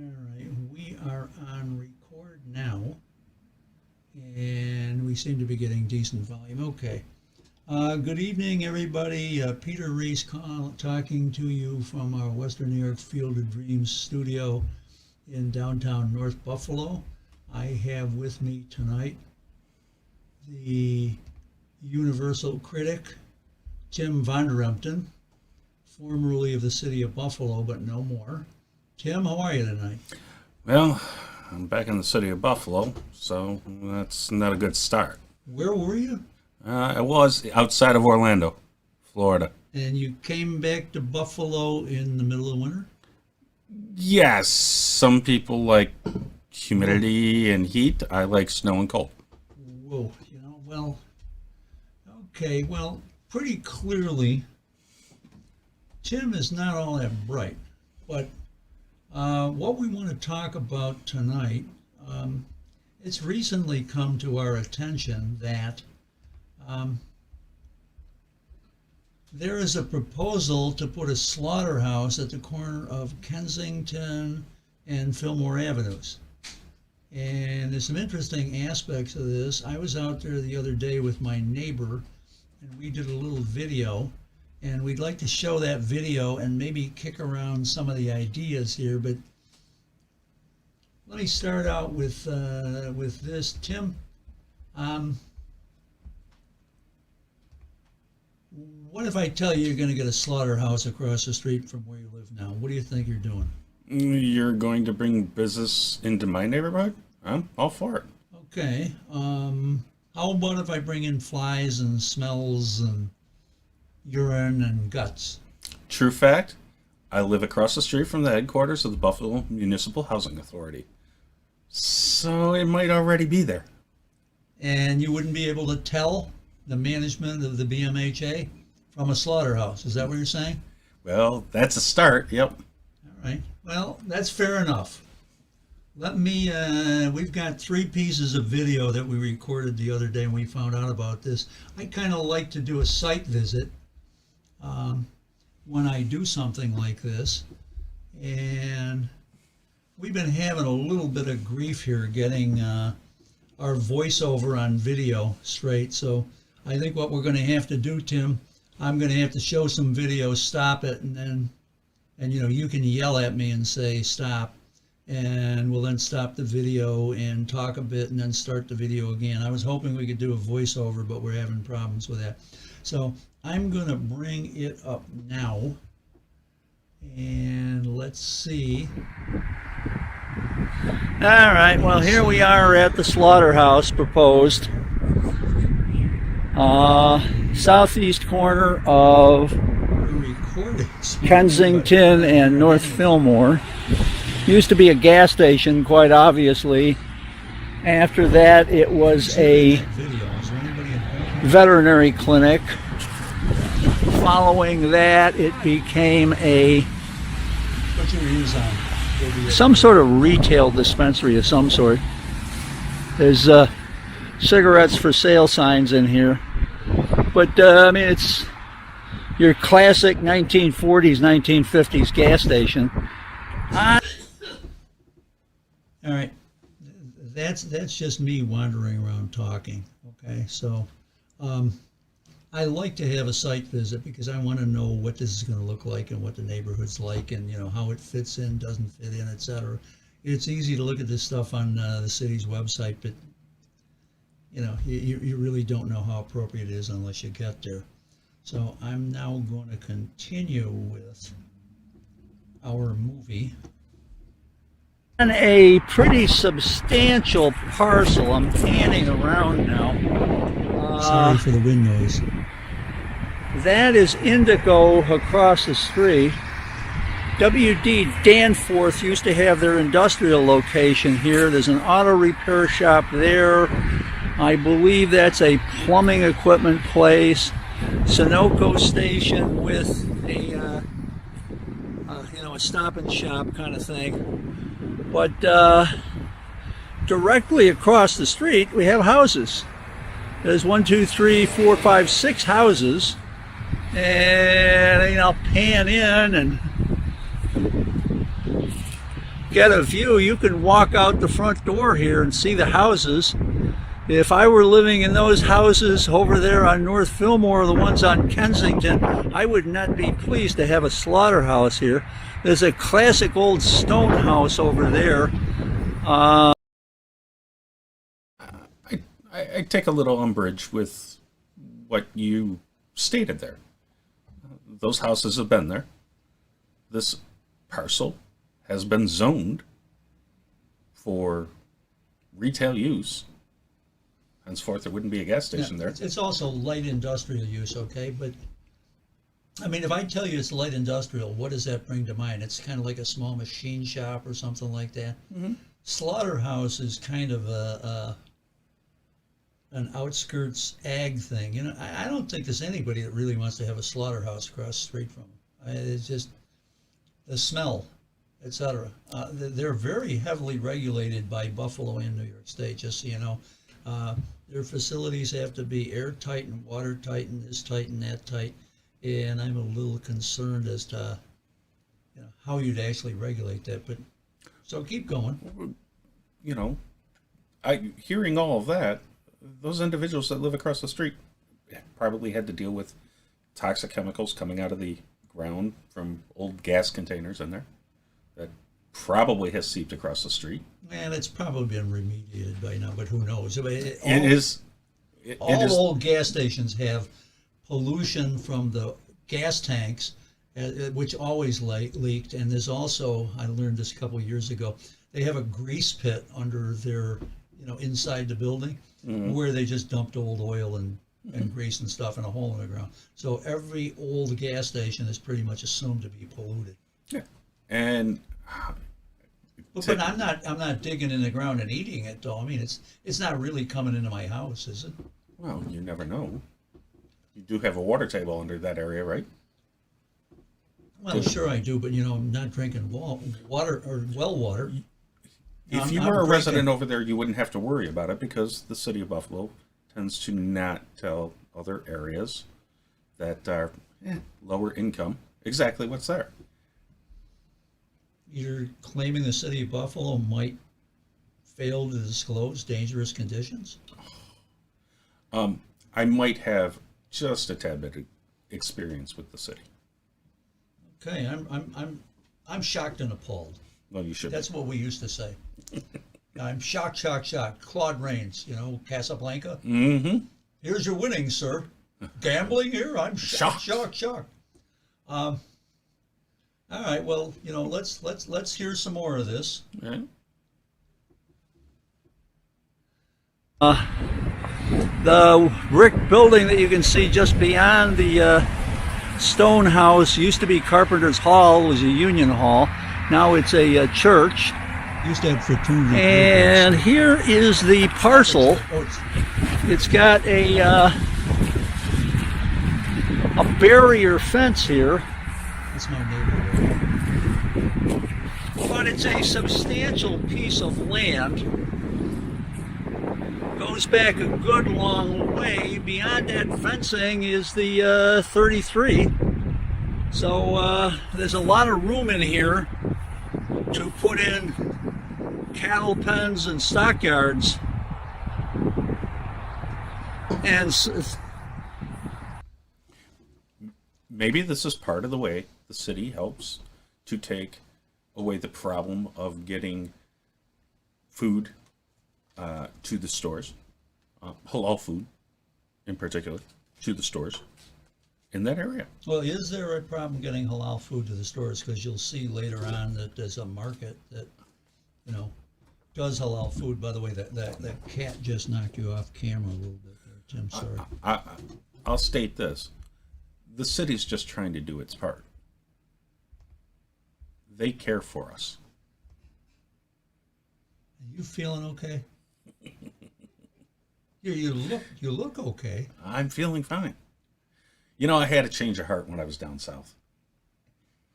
right, we are on record now, and we seem to be getting decent volume. Okay. Good evening, everybody. Peter Reese talking to you from our Western New York Field of Dreams studio in downtown North Buffalo. I have with me tonight the Universal critic, Tim Vonder, formerly of the city of Buffalo, but no more. Tim, how are you tonight? Well, I'm back in the city of Buffalo, so that's not a good start. Where were you? I was outside of Orlando, Florida. And you came back to Buffalo in the middle of winter? Yes, some people like humidity and heat. I like snow and cold. Whoa, well, okay, well, pretty clearly, Tim is not all that bright, but what we want to talk about tonight, it's recently come to our attention that there is a proposal to put a slaughterhouse at the corner of Kensington and Fillmore Avenues. And there's some interesting aspects of this. I was out there the other day with my neighbor, and we did a little video, and we'd like to show that video and maybe kick around some of the ideas here. But let me start out with this. Tim, what if I tell you you're going to get a slaughterhouse across the street from where you live now? What do you think you're doing? You're going to bring business into my neighborhood? I'm all for it. Okay. How about if I bring in flies and smells and urine and guts? True fact, I live across the street from the headquarters of the Buffalo Municipal Housing Authority. So it might already be there. And you wouldn't be able to tell the management of the BMHA from a slaughterhouse. Is that what you're saying? Well, that's a start, yep. All right. Well, that's fair enough. Let me, we've got 3 pieces of video that we recorded the other day when we found out about this. I kind of like to do a site visit when I do something like this. And we've been having a little bit of grief here getting our voiceover on video straight. So I think what we're going to have to do, Tim, I'm going to have to show some video, stop it, and then, you can yell at me and say stop, and we'll then stop the video and talk a bit and then start the video again. I was hoping we could do a voiceover, but we're having problems with that. So I'm going to bring it up now, and let's see. All right, well, here we are at the slaughterhouse proposed. Southeast corner of Kensington and North Fillmore. Used to be a gas station, quite obviously. After that, it was a veterinary clinic. Following that, it became some sort of retail dispensary of some sort. There's cigarettes for sale signs in here. But, it's your classic 1940s, 1950s gas station. All right, that's just me wandering around talking, okay? So I like to have a site visit because I want to know what this is going to look like and what the neighborhood's like and, how it fits in, doesn't fit in, etc. It's easy to look at this stuff on the city's website, but you really don't know how appropriate it is unless you get there. So I'm now going to continue with our movie. On a pretty substantial parcel, I'm panning around now. Sorry for the wind noise. That is Indigo across the street. W.D. Danforth used to have their industrial location here. There's an auto repair shop there. I believe that's a plumbing equipment place. Sunoco station with a stop and shop kind of thing. But directly across the street, we have houses. There's 1, 2, 3, 4, 5, 6 houses. And I'll pan in and get a view. You can walk out the front door here and see the houses. If I were living in those houses over there on North Fillmore, or the ones on Kensington, I would not be pleased to have a slaughterhouse here. There's a classic old stone house over there. I take a little umbrage with what you stated there. Those houses have been there. This parcel has been zoned for retail use. Henceforth, there wouldn't be a gas station there. It's also light industrial use, okay? But, I mean, if I tell you it's light industrial, what does that bring to mind? It's kind of like a small machine shop or something like that. Mm-hmm. Slaughterhouse is kind of an outskirts ag thing. You know, I don't think there's anybody that really wants to have a slaughterhouse across the street from them. It's just the smell, etc. They're very heavily regulated by Buffalo and New York State, just so you know. Their facilities have to be airtight and watertight and this tight and that tight. And I'm a little concerned as to how you'd actually regulate that. But so keep going. You know, hearing all of that, those individuals that live across the street probably had to deal with toxic chemicals coming out of the ground from old gas containers in there that probably has seeped across the street. And it's probably been remediated by now, but who knows? All old gas stations have pollution from the gas tanks, which always leaked. And there's also, I learned this a couple of years ago, they have a grease pit under their, inside the building, mm-hmm. where they just dumped old oil and grease and stuff in a hole in the ground. So every old gas station is pretty much assumed to be polluted. Yeah, and but I'm not digging in the ground and eating it, though. I mean, it's not really coming into my house, is it? Well, you never know. You do have a water table under that area, right? Well, sure I do, but I'm not drinking water or well water. If you were a resident over there, you wouldn't have to worry about it because the city of Buffalo tends to not tell other areas that are lower income exactly what's there. You're claiming the city of Buffalo might fail to disclose dangerous conditions? I might have just a tad bit of experience with the city. Okay, I'm shocked and appalled. Well, you should. That's what we used to say. I'm shocked. Claude Rains, Casablanca. Mm-hmm. Here's your winnings, sir. Gambling here? I'm shocked. All right. Well, let's hear some more of this. Right. The brick building that you can see just beyond the stone house used to be Carpenter's Hall. It was a union hall. Now it's a church. Used to have fraternity. And here is the parcel. It's got a barrier fence here. That's my neighborhood. But it's a substantial piece of land. Goes back a good long way. Beyond that fencing is the 33. So there's a lot of room in here to put in cattle pens and stockyards. And maybe this is part of the way the city helps to take away the problem of getting food to the stores, halal food in particular, to the stores in that area. Well, is there a problem getting halal food to the stores? Because you'll see later on that there's a market that, does halal food. By the way, that cat just knocked you off camera a little bit there, Tim. Sorry. I'll state this. The city's just trying to do its part. They care for us. Are you feeling okay? You look okay. I'm feeling fine. I had a change of heart when I was down south.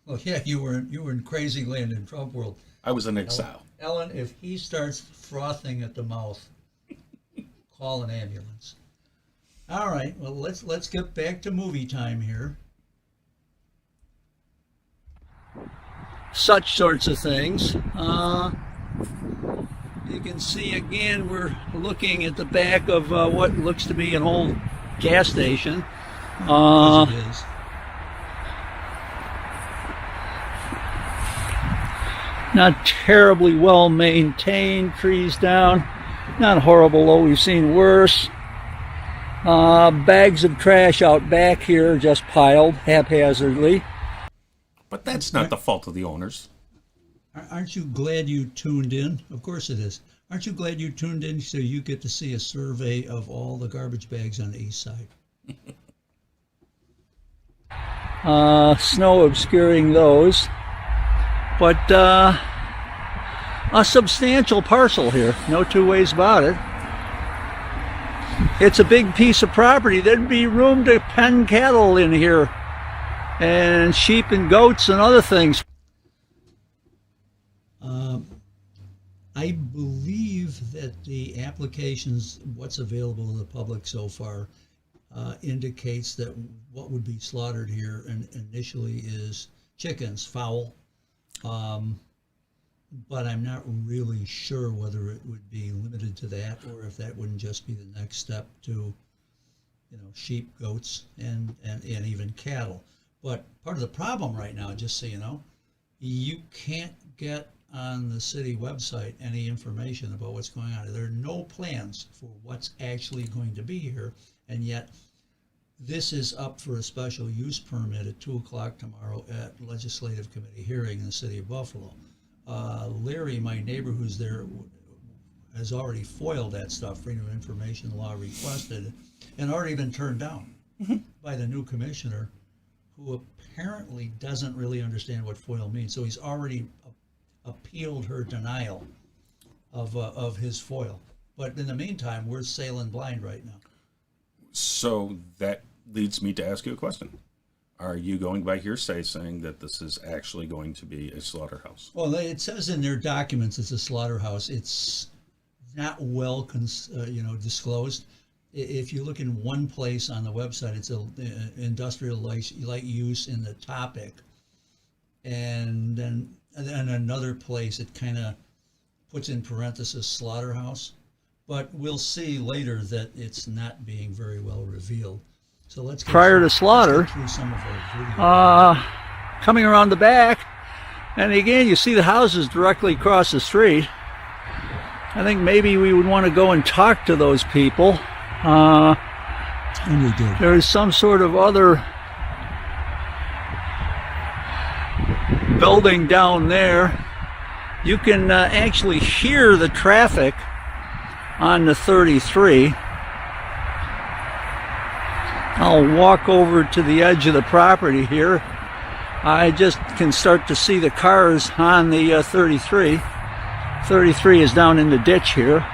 Well, yeah, you were in crazy land in Trump world. I was in exile. Ellen, if he starts frothing at the mouth, call an ambulance. All right, well, let's get back to movie time here. such sorts of things. You can see again, we're looking at the back of what looks to be an old gas station. Because it is. Not terribly well maintained, trees down, not horrible though, we've seen worse. Bags of trash out back here just piled haphazardly. But that's not the fault of the owners. Aren't you glad you tuned in? Of course it is. Aren't you glad you tuned in so you get to see a survey of all the garbage bags on the east side? Snow obscuring those. But a substantial parcel here, no two ways about it. It's a big piece of property. There'd be room to pen cattle in here, and sheep and goats and other things. I believe that the applications, what's available to the public so far, indicates that what would be slaughtered here initially is chickens, fowl. But I'm not really sure whether it would be limited to that or if that wouldn't just be the next step to, sheep, goats, and even cattle. But part of the problem right now, just so you know, you can't get on the city website any information about what's going on. There are no plans for what's actually going to be here, and yet this is up for a special use permit at 2 o'clock tomorrow at Legislative Committee hearing in the city of Buffalo. Larry, my neighbor who's there, has already foiled that stuff, Freedom of Information Law requested, and already been turned down by the new commissioner, who apparently doesn't really understand what FOIL means. So he's already appealed her denial of his FOIL. But in the meantime, we're sailing blind right now. So that leads me to ask you a question. Are you going by hearsay saying that this is actually going to be a slaughterhouse? Well, it says in their documents it's a slaughterhouse. It's not well disclosed. If you look in one place on the website, it's a industrial light use in the topic, and then another place it kind of puts in parenthesis slaughterhouse. But we'll see later that it's not being very well revealed. So let's get prior to slaughter, through some of our video. coming around the back, and again you see the houses directly across the street. I think maybe we would want to go and talk to those people. And we did. There is some sort of other building down there. You can actually hear the traffic on the 33. I'll walk over to the edge of the property here. I just can start to see the cars on the 33. 33 is down in the ditch here.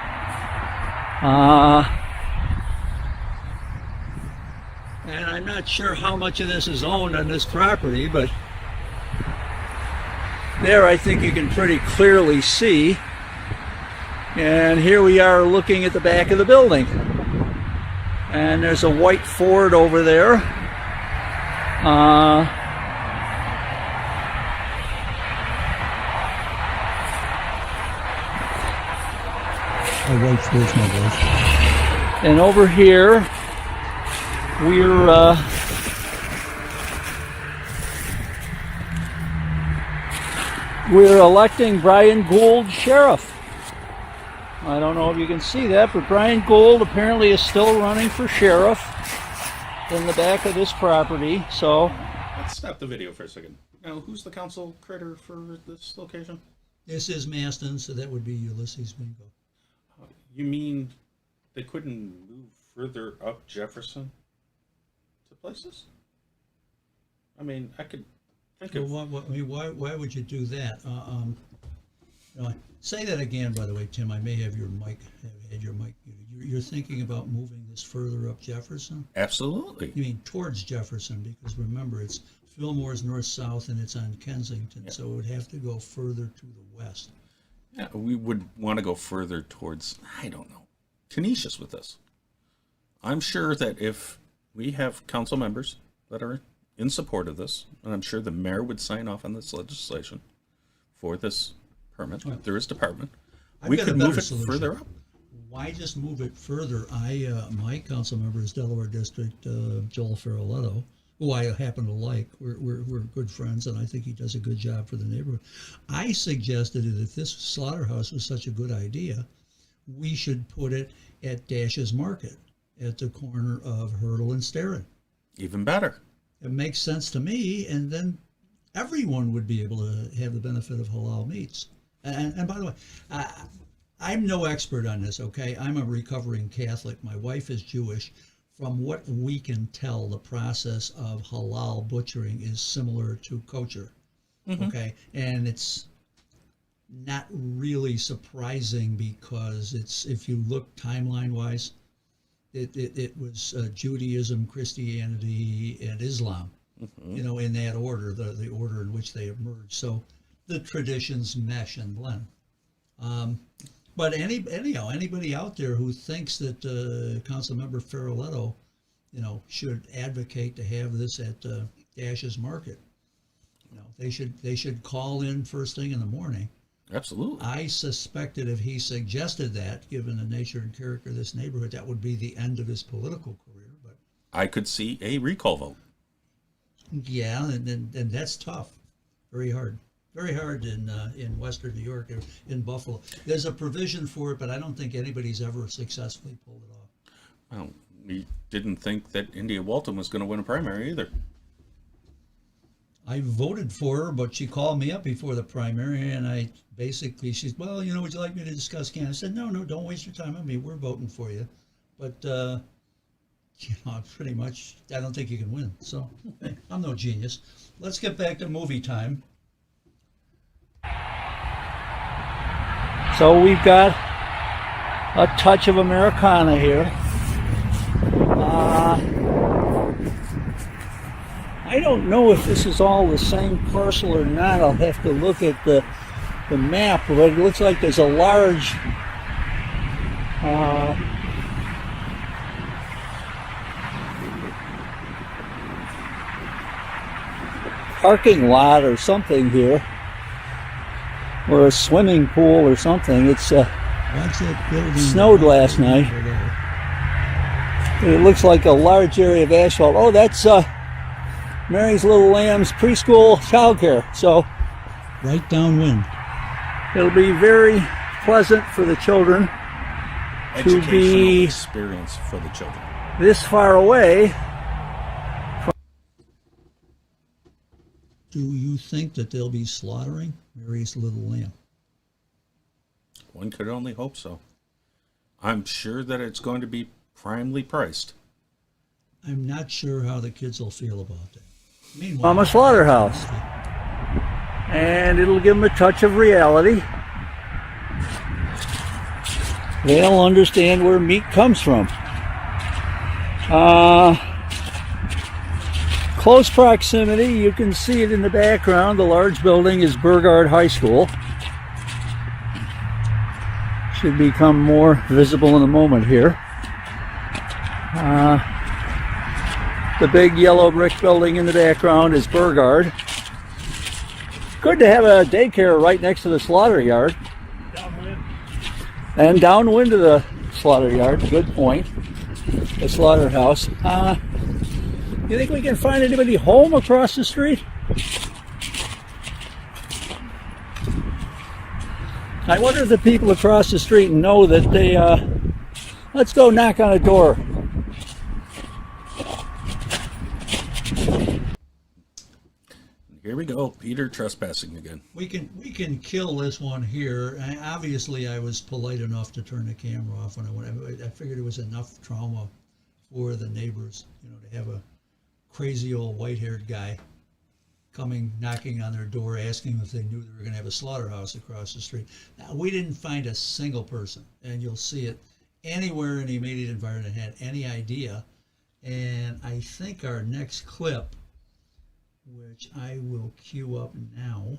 And I'm not sure how much of this is owned on this property, but there I think you can pretty clearly see. And here we are looking at the back of the building. And there's a white Ford over there. A white Ford's my wife. And over here, we're electing Brian Gould sheriff. I don't know if you can see that, but Brian Gould apparently is still running for sheriff in the back of this property. So Let's stop the video for a second. Now, who's the council critter for this location? This is Maston, so that would be Ulysses Bingo. You mean they couldn't move further up Jefferson to places? I mean, I could think of... Why would you do that? Say that again, by the way, Tim. I may have your mic. Had your mic muted. You're thinking about moving this further up Jefferson? Absolutely. You mean towards Jefferson? Because remember, it's Fillmore's north-south, and it's on Kensington, so it would have to go further to the west. Yeah, we would want to go further towards, I don't know, Canisius with this. I'm sure that if we have council members that are in support of this, and I'm sure the mayor would sign off on this legislation, for this permit Right. through his department. I've We got a could move better it solution. further up. Why just move it further? My council member is Delaware District Joel Ferroletto, who I happen to like. We're good friends, and I think he does a good job for the neighborhood. I suggested that if this slaughterhouse was such a good idea, we should put it at Dash's Market at the corner of Hurdle and Sterren. Even better. It makes sense to me, and then everyone would be able to have the benefit of halal meats. And by the way, I'm no expert on this, okay? I'm a recovering Catholic. My wife is Jewish. From what we can tell, the process of halal butchering is similar to kosher, okay? And it's not really surprising because it's, if you look timeline-wise, it was Judaism, Christianity, and Islam, you know, in that order, the order in which they emerged. So the traditions mesh and blend. But anyhow, anybody out there who thinks that Councilmember Ferroletto, you know, should advocate to have this at Dash's Market, you know, they should call in first thing in the morning. Absolutely. I suspected if he suggested that, given the nature and character of this neighborhood, that would be the end of his political career. But I could see a recall vote. yeah, and that's tough, very hard in Western New York, or in Buffalo. There's a provision for it, but I don't think anybody's ever successfully pulled it off. Well, we didn't think that India Walton was going to win a primary either. I voted for her, but she called me up before the primary, and I basically, she's, well, you know, would you like me to discuss Canada? I said, no, don't waste your time on me. We're voting for you. But, you know, pretty much, I don't think you can win. So, hey, I'm no genius. Let's get back to movie time. So we've got a touch of Americana here. I don't know if this is all the same parcel or not. I'll have to look at the map, but it looks like there's a large parking lot or something here, or a swimming pool or something. It's Watch that building. snowed last night. It looks like a large area of asphalt. Oh, that's Mary's Little Lamb's preschool childcare. So Right downwind. it'll be very pleasant for the children to Educational be experience for the children. this far away. Do you think that they'll be slaughtering Mary's Little Lamb? One could only hope so. I'm sure that it's going to be primely priced. I'm not sure how the kids will feel about that. Meanwhile, Mama Slaughterhouse. And it'll give them a touch of reality. They'll understand where meat comes from. Close proximity, you can see it in the background. The large building is Burgard High School. Should become more visible in a moment here. The big yellow brick building in the background is Burgard. Good to have a daycare right next to the slaughter yard. And downwind of the slaughter yard. Good point. The slaughterhouse. You think we can find anybody home across the street? I wonder if the people across the street know that they, let's go knock on a door. Here we go, Peter trespassing again. we can kill this one here. Obviously, I was polite enough to turn the camera off when I went. I figured it was enough trauma for the neighbors, you know, to have a crazy old white-haired guy knocking on their door, asking if they knew they were going to have a slaughterhouse across the street. Now, we didn't find a single person, and you'll see it anywhere in the immediate environment that had any idea. And I think our next clip, which I will cue up now,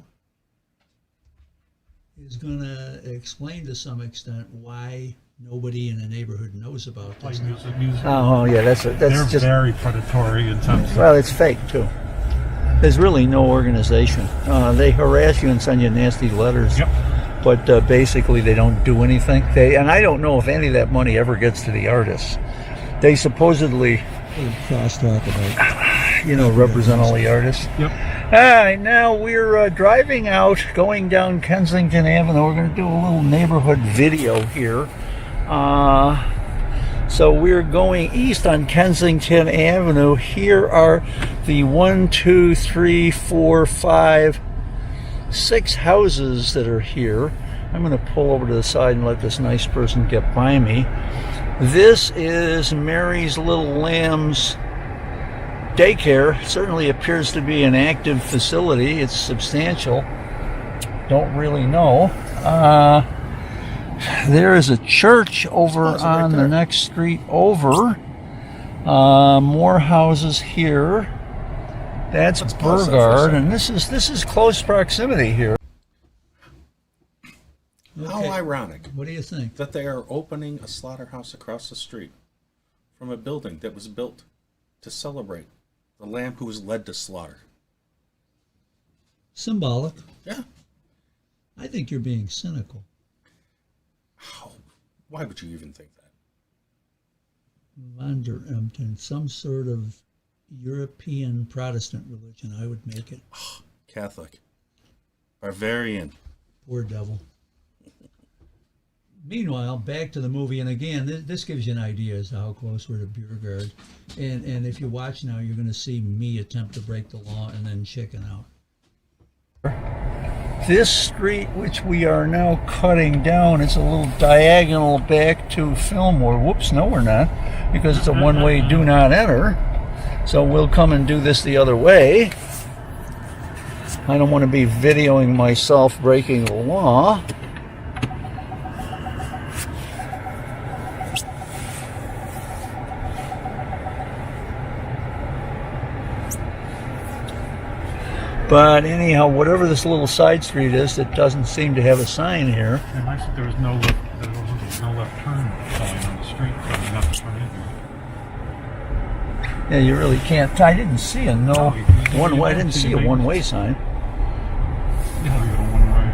is going to explain to some extent why nobody in the neighborhood knows about this. Music. Oh yeah, that's They're just, very predatory in terms of well, it's fake too. There's really no organization. They harass you and send you nasty letters. Yep. But basically they don't do anything. And I don't know if any of that money ever gets to the artists. They supposedly, Crosstalk about. represent all the artists. Yep. All right, now we're driving out, going down Kensington Avenue. We're going to do a little neighborhood video here. So we're going east on Kensington Avenue. Here are the 1, 2, 3, 4, 5, 6 houses that are here. I'm going to pull over to the side and let this nice person get by me. This is Mary's Little Lambs daycare. Certainly appears to be an active facility. It's substantial. Don't really know. There is a church over on the next street over. More houses here. That's Burgard, and this is close proximity here. How ironic What do you think? that they are opening a slaughterhouse across the street from a building that was built to celebrate the lamb who was led to slaughter. Symbolic. Yeah. I think you're being cynical. How? Why would you even think that? Vonder, some sort of European Protestant religion, I would make it. Catholic. Bavarian. Poor devil. Meanwhile, back to the movie, and again, this gives you an idea as to how close we're to Burgard. And if you watch now, you're going to see me attempt to break the law and then chicken out. This street, which we are now cutting down, is a little diagonal back to Fillmore. Whoops, no we're not, because it's a one-way do not enter. So we'll come and do this the other way. I don't want to be videoing myself breaking the law. But anyhow, whatever this little side street is that doesn't seem to have a sign here. And I said there was no left turn sign on the street, so you have to turn in here. Yeah, you really can't. I didn't see a one-way. I didn't see a one-way sign. Yeah, we go one way.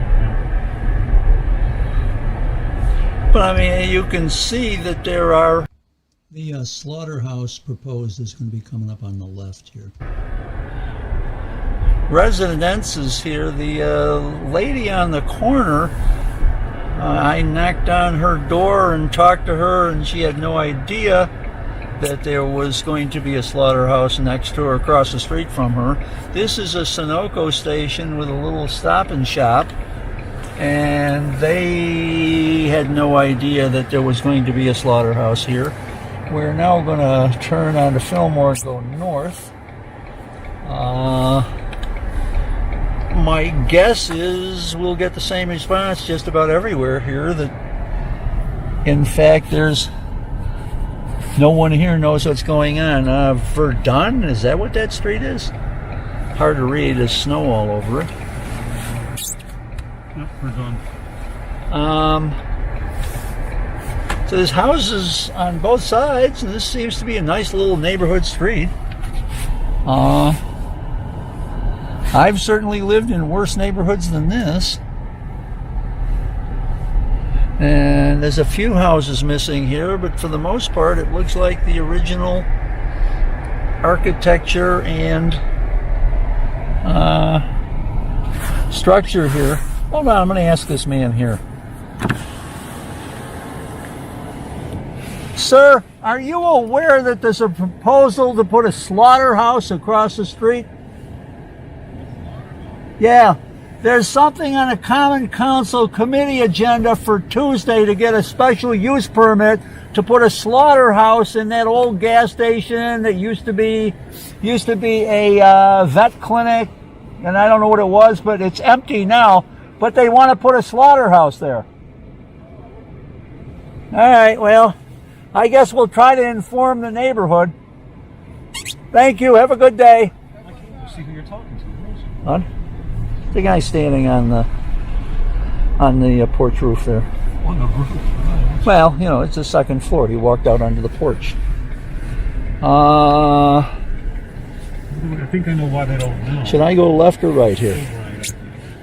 Yeah. But I mean, you can see that there are. The slaughterhouse proposed is going to be coming up on the left here. Residences here. The lady on the corner, I knocked on her door and talked to her, and she had no idea that there was going to be a slaughterhouse next to her, across the street from her. This is a Sunoco station with a little stop and shop, and they had no idea that there was going to be a slaughterhouse here. We're now going to turn onto Fillmore and go north. My guess is we'll get the same response just about everywhere here, that in fact there's no one here knows what's going on. Verdun, is that what that street is? Hard to read, there's snow all over it. Yep, we're done. So there's houses on both sides, and this seems to be a nice little neighborhood street. I've certainly lived in worse neighborhoods than this. And there's a few houses missing here, but for the most part it looks like the original architecture and structure here. Hold on, I'm going to ask this man here. Sir, are you aware that there's a proposal to put a slaughterhouse across the street? Yeah, there's something on a Common Council committee agenda for Tuesday to get a special use permit to put a slaughterhouse in that old gas station that used to be a vet clinic, and I don't know what it was, but it's empty now. But they want to put a slaughterhouse there. All right, well, I guess we'll try to inform the neighborhood. Thank you. Have a good day. I can't see who you're talking to. What? The guy standing on the porch roof there. On the roof. Oh, Well, you know, it's the second floor. He walked out onto the porch. I think I know why they don't know. Should I go left or right here? Right.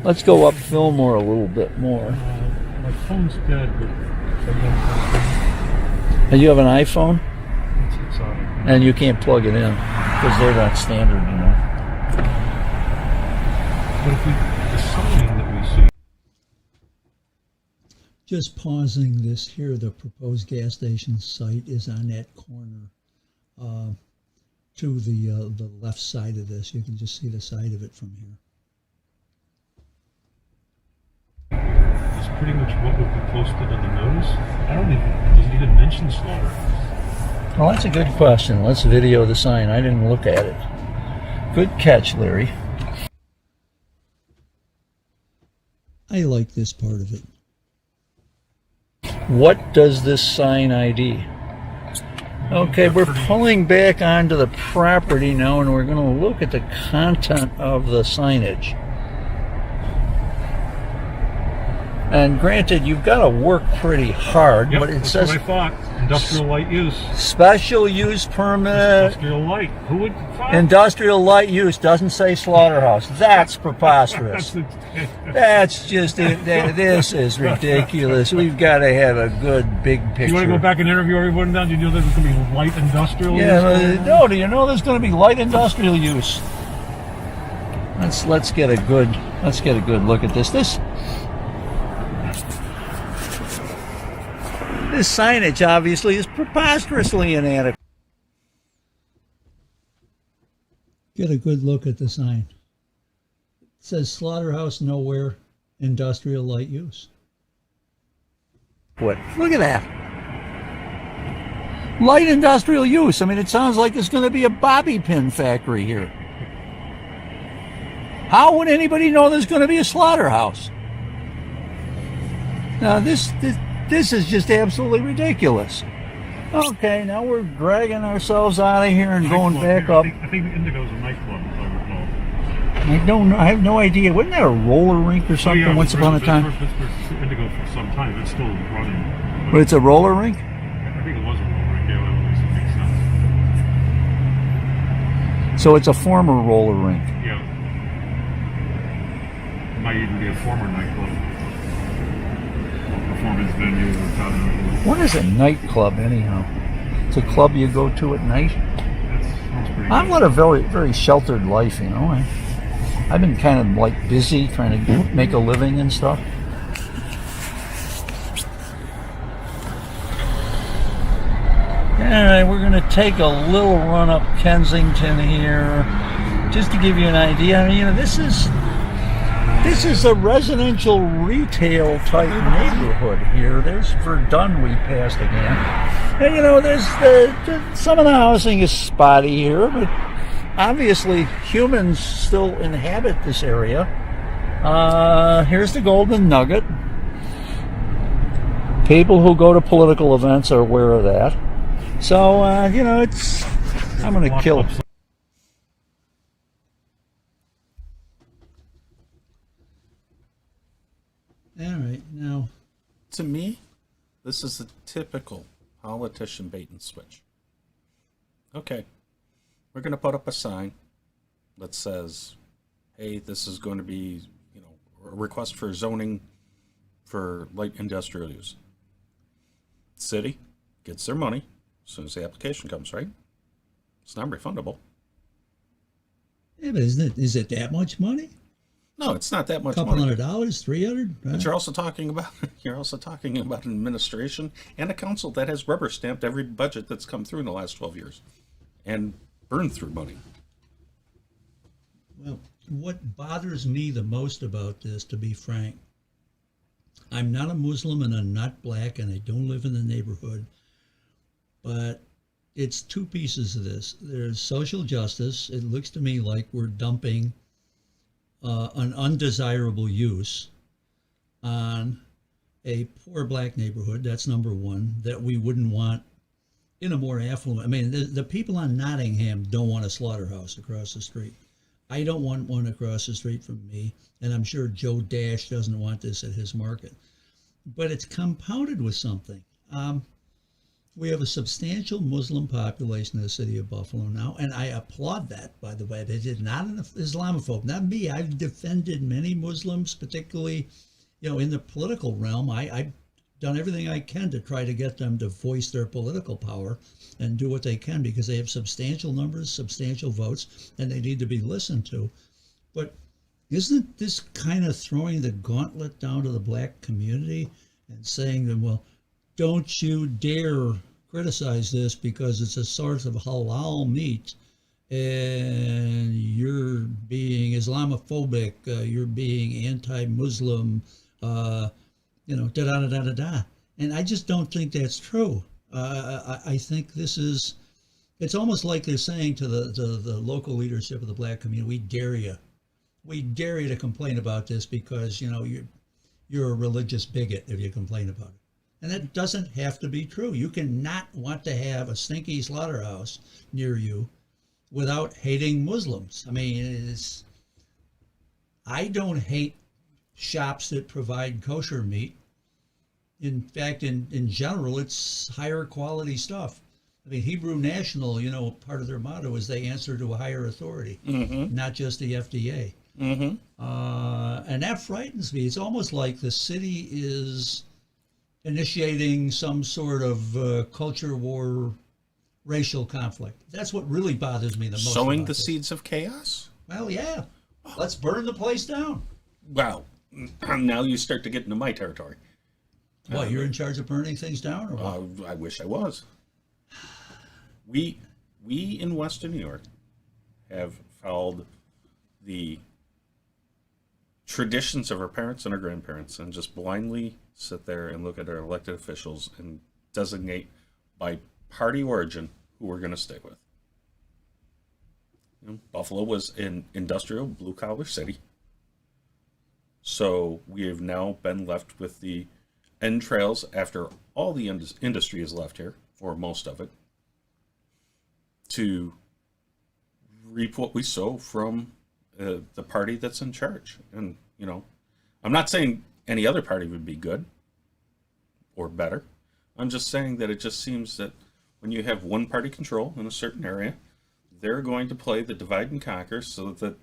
Let's go up Fillmore a little bit more. My phone's dead, but I don't. And you have an iPhone? It's And you can't plug it in because they're not standard, you know. But if the sign that we see. Just pausing this here, the proposed gas station site is on that corner to the left side of this. You can just see the side of it from here. Is pretty much what would be posted on the notice. I don't even, does it even mention slaughterhouse? Well, that's a good question. Let's video the sign. I didn't look at it. Good catch, Larry. I like this part of it. What does this sign ID? Okay, we're pulling back onto the property now, and we're going to look at the content of the signage. And granted, you've got to work pretty hard, Yep, but it that's says what I thought. Industrial light use. special use permit. Industrial light. Who would find? Industrial light use doesn't say slaughterhouse. That's preposterous. That's just, this is ridiculous. We've got to have a good big picture. You want to go back and interview everyone now? Do you know there's going to be light industrial use? Yeah, no, do you know there's going to be light industrial use? Let's get a good look at this. This signage obviously is preposterously inadequate. Get a good look at the sign. It says slaughterhouse nowhere, industrial light use. Look at that. Light industrial use. I mean, it sounds like there's going to be a bobby pin factory here. How would anybody know there's going to be a slaughterhouse? Now, this is just absolutely ridiculous. Okay, now we're dragging ourselves out of here and going back up. I think Indigo's a nightclub, if I recall. I don't know. I have no idea. Wasn't there a roller rink or something once upon a time? Indigo for some time. It's still running. But it's a roller rink? I think it was a roller rink. Yeah, well, at least it makes sense. So it's a former roller rink. Yeah. It might even be a former nightclub. Performance venue. What is a nightclub anyhow? It's a club you go to at night? That sounds pretty I've good. led a very, very sheltered life, you know. I've been kind of like busy trying to make a living and stuff. Alright, we're going to take a little run up Kensington here just to give you an idea. I mean, you know, this is a residential retail type neighborhood here. There's Verdun we passed again. And you know, there's some of the housing is spotty here, but obviously humans still inhabit this area. Here's the Golden Nugget. People who go to political events are aware of that. So, you know, I'm going to kill. All right, now To me, this is a typical politician bait and switch. Okay, we're going to put up a sign that says, hey, this is going to be, you know, a request for zoning for light industrial use. City gets their money as soon as the application comes, right? It's not refundable. yeah, but is it that much money? No, it's not that much Couple money. $100, $300. But you're also talking about an administration and a council that has rubber stamped every budget that's come through in the last 12 years and burned through money. Well, what bothers me the most about this, to be frank, I'm not a Muslim and I'm not black and I don't live in the neighborhood, but it's two pieces of this. There's social justice. It looks to me like we're dumping an undesirable use on a poor black neighborhood. That's number one, that we wouldn't want in a more affluent. I mean, the people on Nottingham don't want a slaughterhouse across the street. I don't want one across the street from me, and I'm sure Joe Dash doesn't want this at his market. But it's compounded with something. We have a substantial Muslim population in the city of Buffalo now, and I applaud that, by the way. It is not an Islamophobe, not me. I've defended many Muslims, particularly, in the political realm. I've done everything I can to try to get them to voice their political power and do what they can, because they have substantial numbers, substantial votes, and they need to be listened to. But isn't this kind of throwing the gauntlet down to the black community and saying to them, well, don't you dare criticize this because it's a source of halal meat and you're being Islamophobic, you're being anti-Muslim, da da da da da da. And I just don't think that's true. I think it's almost like they're saying to the local leadership of the black community, we dare you. We dare you to complain about this because, you're a religious bigot if you complain about it. And that doesn't have to be true. You cannot want to have a stinky slaughterhouse near you without hating Muslims. I mean, I don't hate shops that provide kosher meat. In fact, in general, it's higher quality stuff. I mean, Hebrew National, part of their motto is they answer to a higher authority, not just the FDA. And that frightens me. It's almost like the city is initiating some sort of culture war, racial conflict. That's what really bothers me the most. Sowing about the this. seeds of chaos? Well, yeah. Let's burn the place down. Wow. Now you start to get into my territory. What, you're in charge of burning things down? Or what? I wish I was. We in Western New York have followed the traditions of our parents and our grandparents and just blindly sit there and look at our elected officials and designate by party origin who we're going to stay with. Buffalo was an industrial blue-collar city. So we have now been left with the entrails after all the industry is left here, or most of it, to reap what we sow from the party that's in charge. And, I'm not saying any other party would be good or better. I'm just saying that it just seems that when you have one party control in a certain area, they're going to play the divide and conquer so that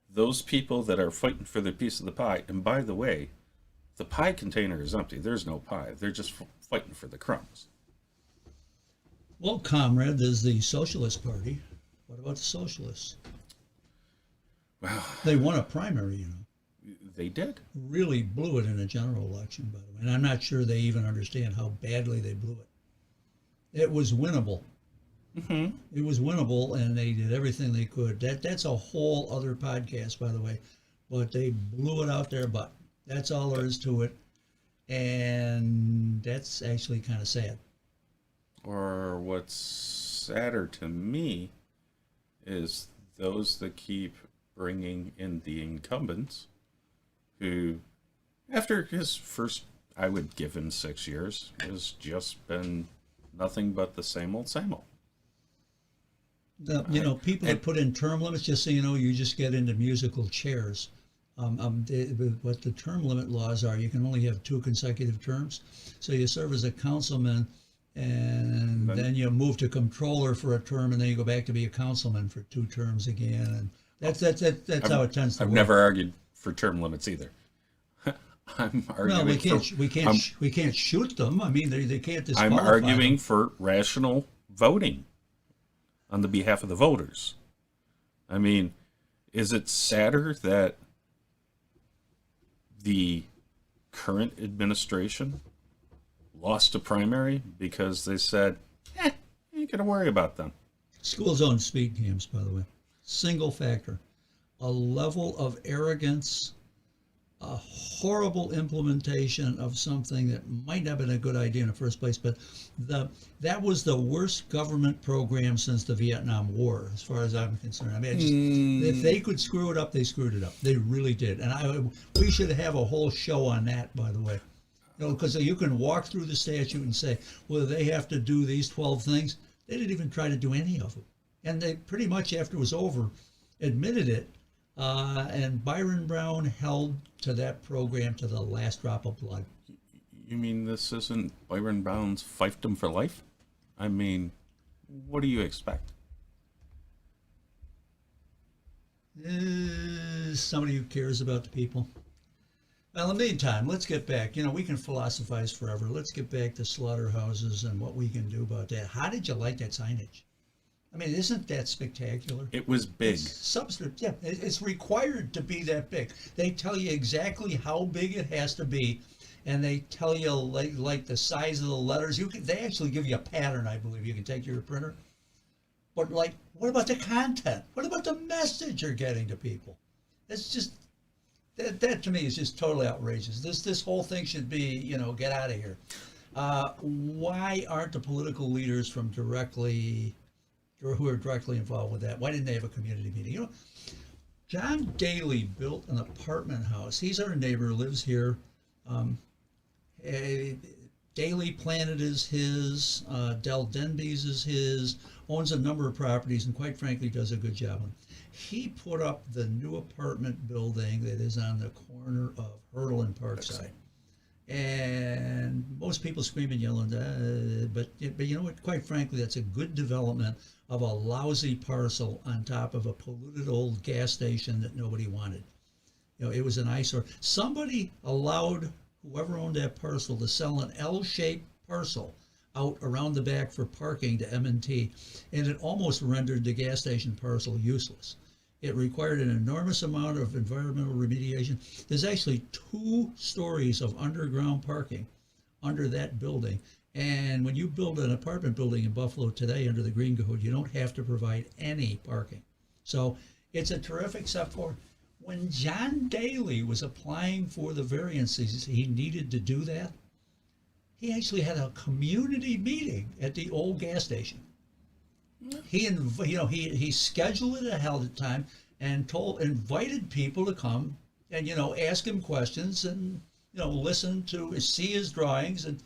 those people that are fighting for their piece of the pie, and by the way, the pie container is empty. There's no pie. They're just fighting for the crumbs. Well, comrade, there's the Socialist Party. What about the Socialists? Well, They won a primary, they did. Really blew it in a general election, by the way. And I'm not sure they even understand how badly they blew it. It was winnable. It was winnable, and they did everything they could. That's a whole other podcast, by the way. But they blew it out their butt. That's all there is to it. And that's actually kind of sad. Or what's sadder to me is those that keep bringing in the incumbents who, after his first, I would give him 6 years, has just been nothing but the same old, same old. People that put in term limits, just so you know, you just get into musical chairs. What the term limit laws are, you can only have 2 consecutive terms. So you serve as a councilman, and then you move to controller for a term, and then you go back to be a councilman for 2 terms again. And that's how it tends to work. I've never argued for term limits either. I'm arguing. Well, we can't shoot them. I mean, they can't disqualify I'm arguing them. for rational voting on the behalf of the voters. I mean, is it sadder that the current administration lost a primary because they said, you ain't gonna worry about them? School zone speed camps, by the way, single factor, a level of arrogance, a horrible implementation of something that might not have been a good idea in the first place, but that was the worst government program since the Vietnam War, as far as I'm concerned. I mean, if they could screw it up, they screwed it up. They really did. And we should have a whole show on that, by the way. Because you can walk through the statute and say, well, they have to do these 12 things. They didn't even try to do any of them. And they pretty much, after it was over, admitted it. And Byron Brown held to that program to the last drop of blood. You mean this isn't Byron Brown's fiefdom for life? I mean, what do you expect? Somebody who cares about the people. Well, in the meantime, let's get back. We can philosophize forever. Let's get back to slaughterhouses and what we can do about that. How did you like that signage? I mean, isn't that spectacular? It was big. It's substantive. Yeah, it's required to be that big. They tell you exactly how big it has to be, and they tell you like the size of the letters. They actually give you a pattern, I believe. You can take to your printer. But like, what about the content? What about the message you're getting to people? It's just that to me is just totally outrageous. This whole thing should be, get out of here. Why aren't the political leaders who are directly involved with that? Why didn't they have a community meeting? John Daly built an apartment house. He's our neighbor, lives here. Daly Planet is his, Del Denby's is his, owns a number of properties, and quite frankly does a good job. He put up the new apartment building that is on the corner of Hurdle and Parkside. And most people scream and yell, but you know what? Quite frankly, that's a good development of a lousy parcel on top of a polluted old gas station that nobody wanted. It was an eyesore. Somebody allowed whoever owned that parcel to sell an L-shaped parcel out around the back for parking to M&T, and it almost rendered the gas station parcel useless. It required an enormous amount of environmental remediation. There's actually 2 stories of underground parking under that building. And when you build an apartment building in Buffalo today under the Green Code, you don't have to provide any parking. So it's a terrific step forward. When John Daly was applying for the variances he needed to do that, he actually had a community meeting at the old gas station. He scheduled it ahead of time and invited people to come and ask him questions and listen to see his drawings and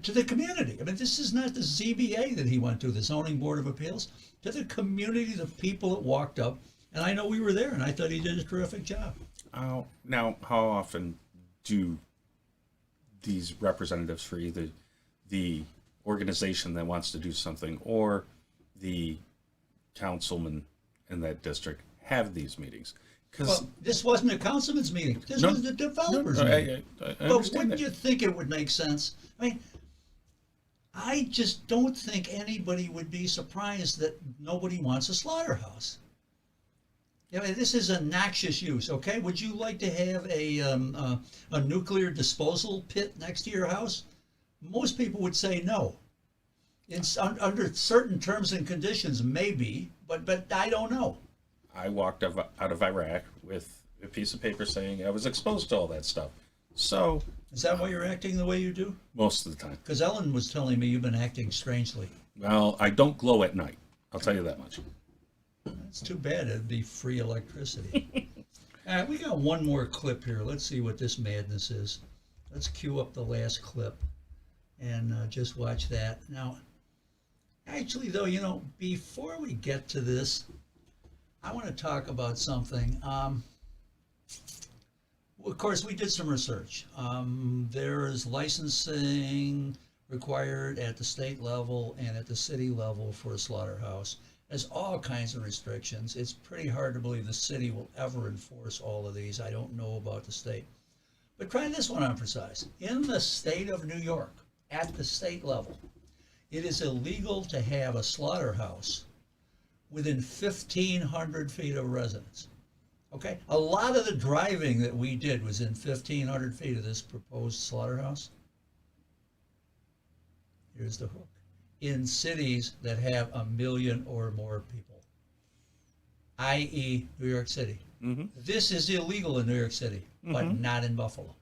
to the community. I mean, this is not the ZBA that he went to, the Zoning Board of Appeals, to the community, the people that walked up. And I know we were there, and I thought he did a terrific job. Now, how often do these representatives for either the organization that wants to do something or the councilman in that district have these meetings? Well, this wasn't a councilman's meeting. This was the developers' meeting. But wouldn't you think it would make sense? I mean, I just don't think anybody would be surprised that nobody wants a slaughterhouse. This is a noxious use, okay? Would you like to have a nuclear disposal pit next to your house? Most people would say no. Under certain terms and conditions, maybe, but I don't know. I walked out of Iraq with a piece of paper saying I was exposed to all that stuff. So is that why you're acting the way you do? Most of the time. Because Ellen was telling me you've been acting strangely. Well, I don't glow at night. I'll tell you that much. That's too bad. It'd be free electricity. All right, we got one more clip here. Let's see what this madness is. Let's cue up the last clip and just watch that. Now, actually, though, before we get to this, I want to talk about something. Of course, we did some research. There is licensing required at the state level and at the city level for a slaughterhouse. There's all kinds of restrictions. It's pretty hard to believe the city will ever enforce all of these. I don't know about the state. But try this one on for size. In the state of New York, at the state level, it is illegal to have a slaughterhouse within 1,500 feet of residence. Okay? A lot of the driving that we did was in 1,500 feet of this proposed slaughterhouse. Here's the hook. In cities that have 1 million or more people, i.e. New York City. Mm-hmm. This is illegal in New York City, but not in Buffalo.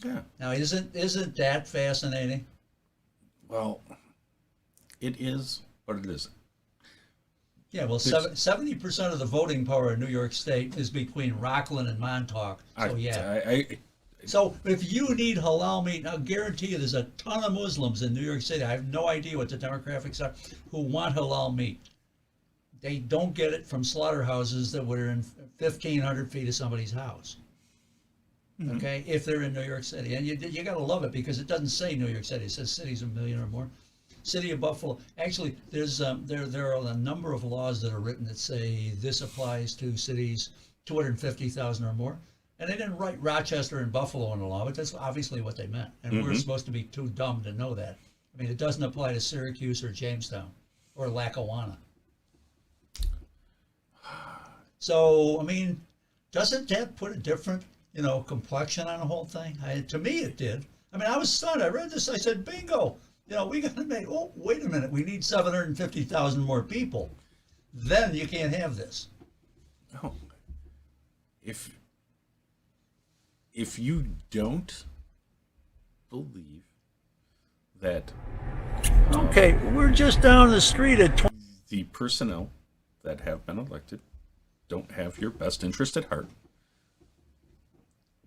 Yeah. Now, isn't that fascinating? Well, it is, but it isn't. Yeah, well, 70% of the voting power in New York State is between Rockland and Montauk. So, So if you need halal meat, I'll guarantee you there's a ton of Muslims in New York City. I have no idea what the demographics are who want halal meat. They don't get it from slaughterhouses that were in 1,500 feet of somebody's house. Okay, if they're in New York City. And you got to love it because it doesn't say New York City. It says cities 1 million or more. City of Buffalo. Actually, there's there are a number of laws that are written that say this applies to cities 250,000 or more. And they didn't write Rochester and Buffalo in the law, but that's obviously what they meant. And we're supposed to be too dumb to know that. I mean, it doesn't apply to Syracuse or Jamestown or Lackawanna. So, I mean, doesn't that put a different, complexion on the whole thing? To me, it did. I mean, I was stunned. I read this. I said, bingo. We got to make, oh, wait a minute. We need 750,000 more people. Then you can't have this. No. If you don't believe that Okay, we're just down the street at the personnel that have been elected don't have your best interest at heart,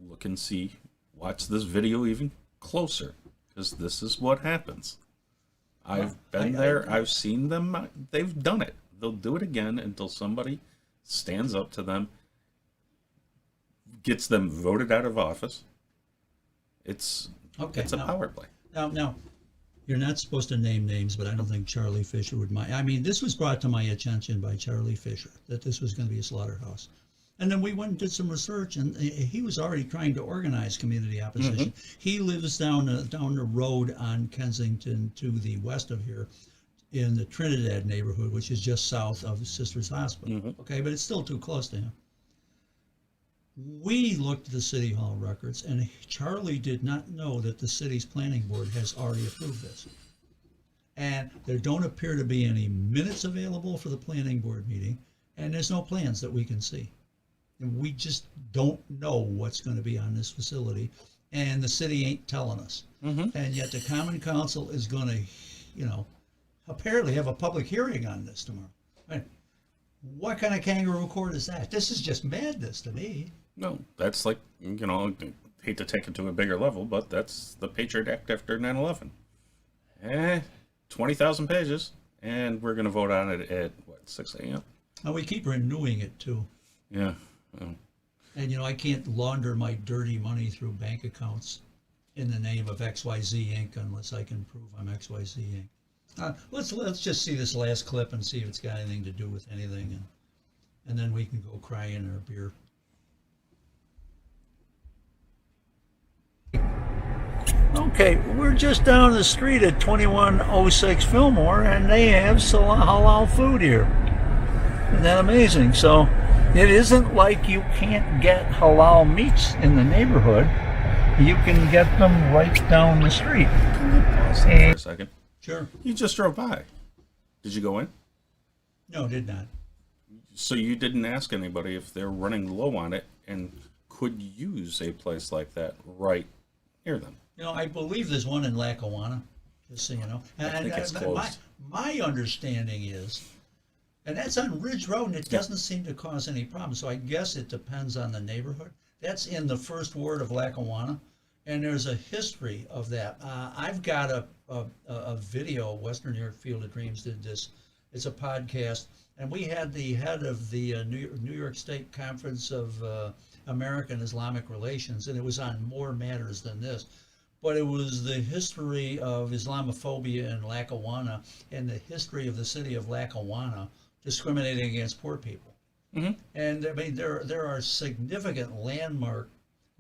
look and see, watch this video even closer, because this is what happens. I've been there, I've seen them, they've done it. They'll do it again until somebody stands up to them, gets them voted out of office. It's a power play. Now, you're not supposed to name names, but I don't think Charlie Fisher would mind. I mean, this was brought to my attention by Charlie Fisher, that this was going to be a slaughterhouse. And then we went and did some research, and he was already trying to organize community opposition. He lives down the road on Kensington to the west of here in the Trinidad neighborhood, which is just south of Sisters Hospital. Okay, but it's still too close to him. We looked at the City Hall records, and Charlie did not know that the city's planning board has already approved this. And there don't appear to be any minutes available for the planning board meeting, and there's no plans that we can see. And we just don't know what's going to be on this facility, and the city ain't telling us. And yet the Common Council is going to, apparently have a public hearing on this tomorrow. I mean, what kind of kangaroo court is that? This is just madness to me. No, that's like, I hate to take it to a bigger level, but that's the Patriot Act after 9/11. 20,000 pages, and we're going to vote on it at, 6 a.m.? And we keep renewing it, too. Yeah. And, I can't launder my dirty money through bank accounts in the name of XYZ Inc. unless I can prove I'm XYZ Inc. Let's just see this last clip and see if it's got anything to do with anything, and then we can go cry in our beer. Okay, we're just down the street at 2106 Fillmore, and they have halal food here. Isn't that amazing? So it isn't like you can't get halal meats in the neighborhood. You can get them right down the street. Can you pause that for a second? Sure. You just drove by. Did you go in? No, did not. So you didn't ask anybody if they're running low on it and could use a place like that right near them? I believe there's one in Lackawanna, just so you know. I think it's closed. My understanding is, and that's on Ridge Road, and it doesn't seem to cause any problems. So I guess it depends on the neighborhood. That's in the first ward of Lackawanna, and there's a history of that. I've got a video. Western New York Field of Dreams did this. It's a podcast, and we had the head of the New York State Conference of American Islamic Relations, and it was on more matters than this. But it was the history of Islamophobia in Lackawanna and the history of the city of Lackawanna discriminating against poor people. And I mean, there are significant landmark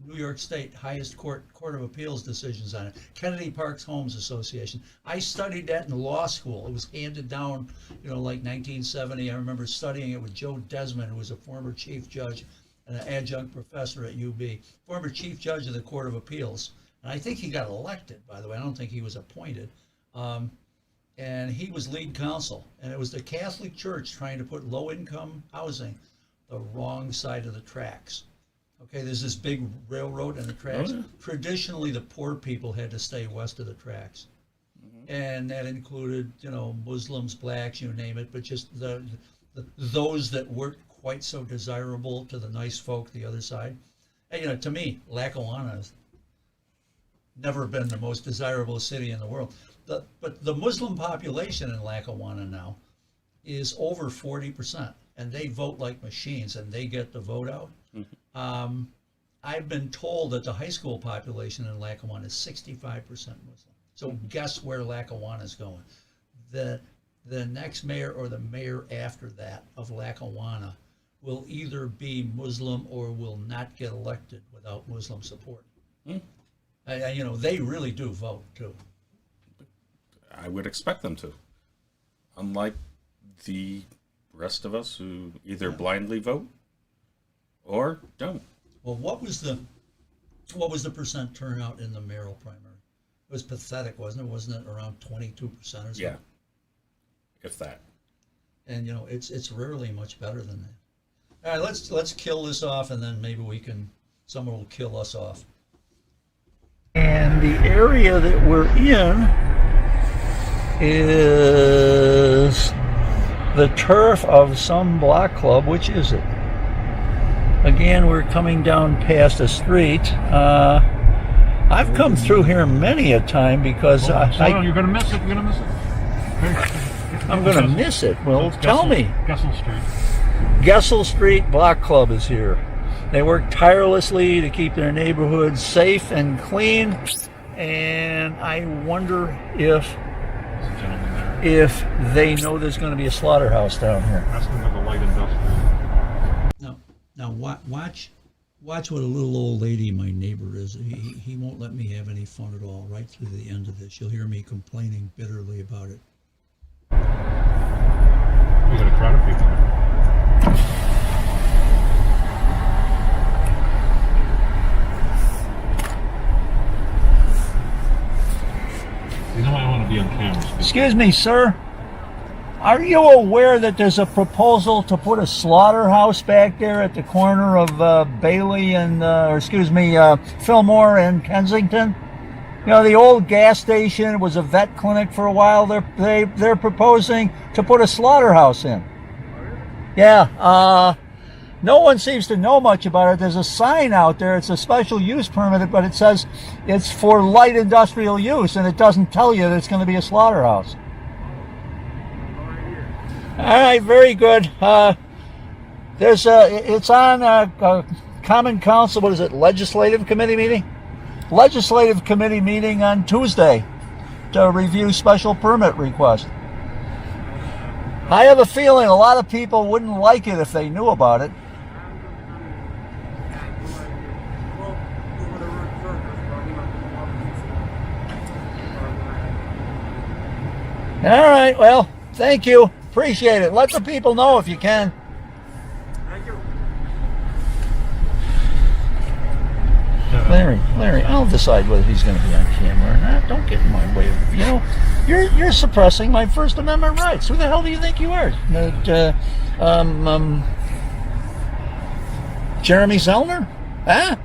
New York State highest court of appeals decisions on it. Kennedy Parks Homes Association. I studied that in law school. It was handed down, like 1970. I remember studying it with Joe Desmond, who was a former chief judge and an adjunct professor at UB, former chief judge of the Court of Appeals. And I think he got elected, by the way. I don't think he was appointed. And he was lead counsel. And it was the Catholic Church trying to put low-income housing the wrong side of the tracks. Okay, there's this big railroad and the tracks. Traditionally, the poor people had to stay west of the tracks. And that included, Muslims, blacks, you name it, but just those that weren't quite so desirable to the nice folk the other side. And, to me, Lackawanna has never been the most desirable city in the world. But the Muslim population in Lackawanna now is over 40%, and they vote like machines, and they get the vote out. I've been told that the high school population in Lackawanna is 65% Muslim. So guess where Lackawanna is going? that the next mayor or the mayor after that of Lackawanna will either be Muslim or will not get elected without Muslim support. You know, they really do vote too. I would expect them to. Unlike the rest of us who either blindly vote or don't. Well, what was the percent turnout in the mayoral primary? It was pathetic, wasn't it? Wasn't it around 22% or something? Yeah. If that. And you know, it's rarely much better than that. All right, let's kill this off, and then maybe someone will kill us off. And the area that we're in is the turf of some block club. Which is it? Again, we're coming down past a street. I've come through here many a time because Slow down, you're going to miss it. You're going to miss it. I'm going to miss it. Well, tell me. Gessel Street. Gessel Street Block Club is here. They work tirelessly to keep their neighborhoods safe and clean. And I wonder if they know there's going to be a slaughterhouse down here. Ask them for the light industrial. Now watch what a little old lady my neighbor is. He won't let me have any fun at all right through the end of this. You'll hear me complaining bitterly about it. We got a crowd of people there. You know I want to be on camera. Excuse me, sir. Are you aware that there's a proposal to put a slaughterhouse back there at the corner of Bailey and, Fillmore and Kensington? You know, the old gas station was a vet clinic for a while. They're proposing to put a slaughterhouse in. Yeah, no one seems to know much about it. There's a sign out there. It's a special use permit, but it says it's for light industrial use, and it doesn't tell you that it's going to be a slaughterhouse. All right, very good. It's on Common Council. What is it? Legislative committee meeting. Legislative committee meeting on Tuesday to review special permit request. I have a feeling a lot of people wouldn't like it if they knew about it. All right, well, thank you. Appreciate it. Let the people know if you can. Thank you. Larry, I'll decide whether he's going to be on camera or not. Don't get in my way. You know, you're suppressing my First Amendment rights. Who the hell do you think you are? Jeremy Zellner? Huh?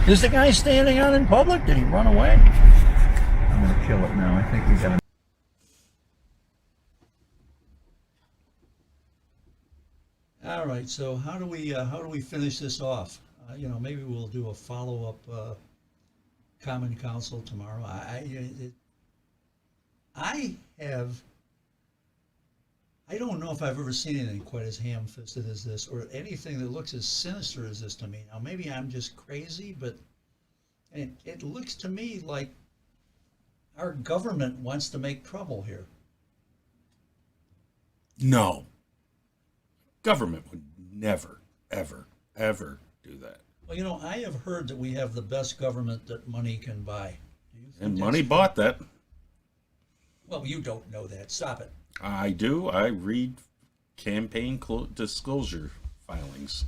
Is the guy standing out in public? Did he run away? I'm going to kill it now. I think we got to. All right. So how do we finish this off? Maybe we'll do a follow-up Common Council tomorrow. I don't know if I've ever seen anything quite as ham-fisted as this, or anything that looks as sinister as this to me. Now, maybe I'm just crazy, but it looks to me like our government wants to make trouble here. No. Government would never, ever, ever do that. Well, I have heard that we have the best government that money can buy. Do you think And that's money true? bought that. Well, you don't know that. Stop it. I do. I read campaign disclosure filings.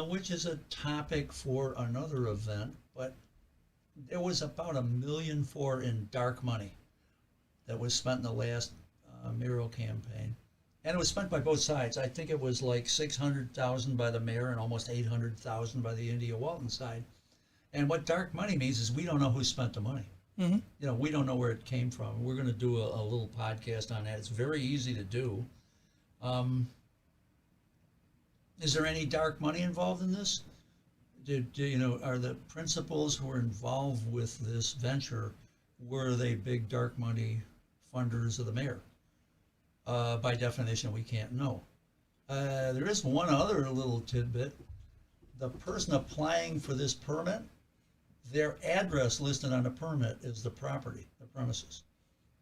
Which is a topic for another event, but there was about $1.4 million in dark money that was spent in the last mayoral campaign. And it was spent by both sides. I think it was like $600,000 by the mayor and almost $800,000 by the India Walton side. And what dark money means is we don't know who spent the money. Mm-hmm. We don't know where it came from. We're going to do a little podcast on that. It's very easy to do. Is there any dark money involved in this? Are the principals who are involved with this venture, were they big dark money funders of the mayor? By definition, we can't know. There is one other little tidbit. The person applying for this permit, their address listed on the permit is the property, the premises.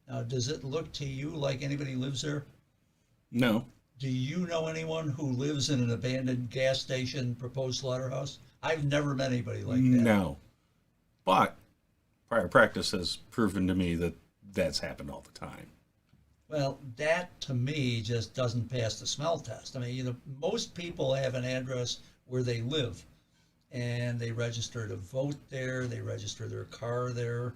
Now, does it look to you like anybody lives there? No. Do you know anyone who lives in an abandoned gas station proposed slaughterhouse? I've never met anybody like that. No. But prior practice has proven to me that that's happened all the time. Well, that to me just doesn't pass the smell test. I mean, most people have an address where they live, and they register to vote there. They register their car there.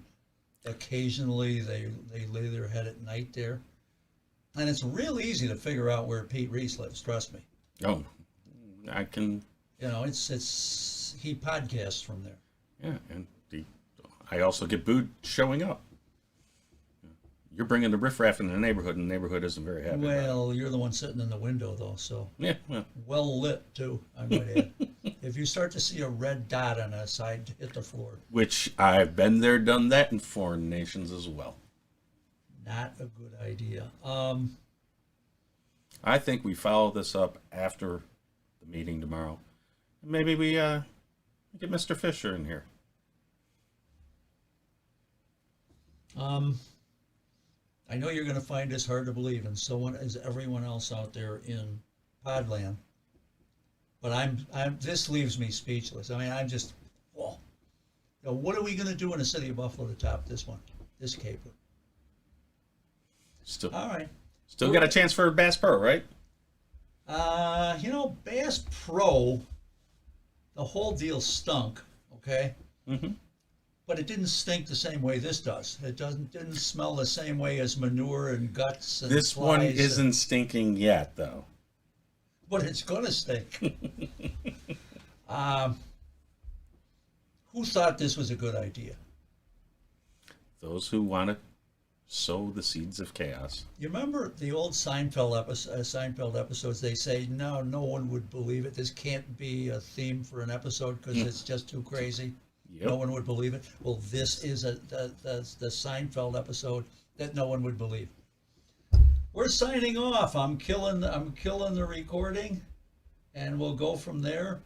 Occasionally, they lay their head at night there. And it's real easy to figure out where Pete Reese lives. Trust me. Oh, I can. It's he podcasts from there. Yeah, and I also get booed showing up. You're bringing the riffraff in the neighborhood, and the neighborhood isn't very happy. Well, you're the one sitting in the window, though, so Yeah, well lit too, I might add. If you start to see a red dot on a side, hit the floor. which I've been there, done that in foreign nations as well. Not a good idea. I think we follow this up after the meeting tomorrow. Maybe we get Mr. Fisher in here. I know you're going to find this hard to believe, and so is everyone else out there in Podland. But this leaves me speechless. I mean, I'm just, whoa. What are we going to do in the city of Buffalo to top this caper? Still All right. got a chance for Bass Pro, right? Bass Pro, the whole deal stunk, okay? Mm-hmm. But it didn't stink the same way this does. It didn't smell the same way as manure and guts and This one flies isn't stinking yet, though. but it's going to stink. Who thought this was a good idea? Those who want to sow the seeds of chaos. You remember the old Seinfeld episodes? They say, no one would believe it. This can't be a theme for an episode because it's just too crazy. Yep. No one would believe it. Well, this is the Seinfeld episode that no one would believe. We're signing off. I'm killing the recording, and we'll go from there.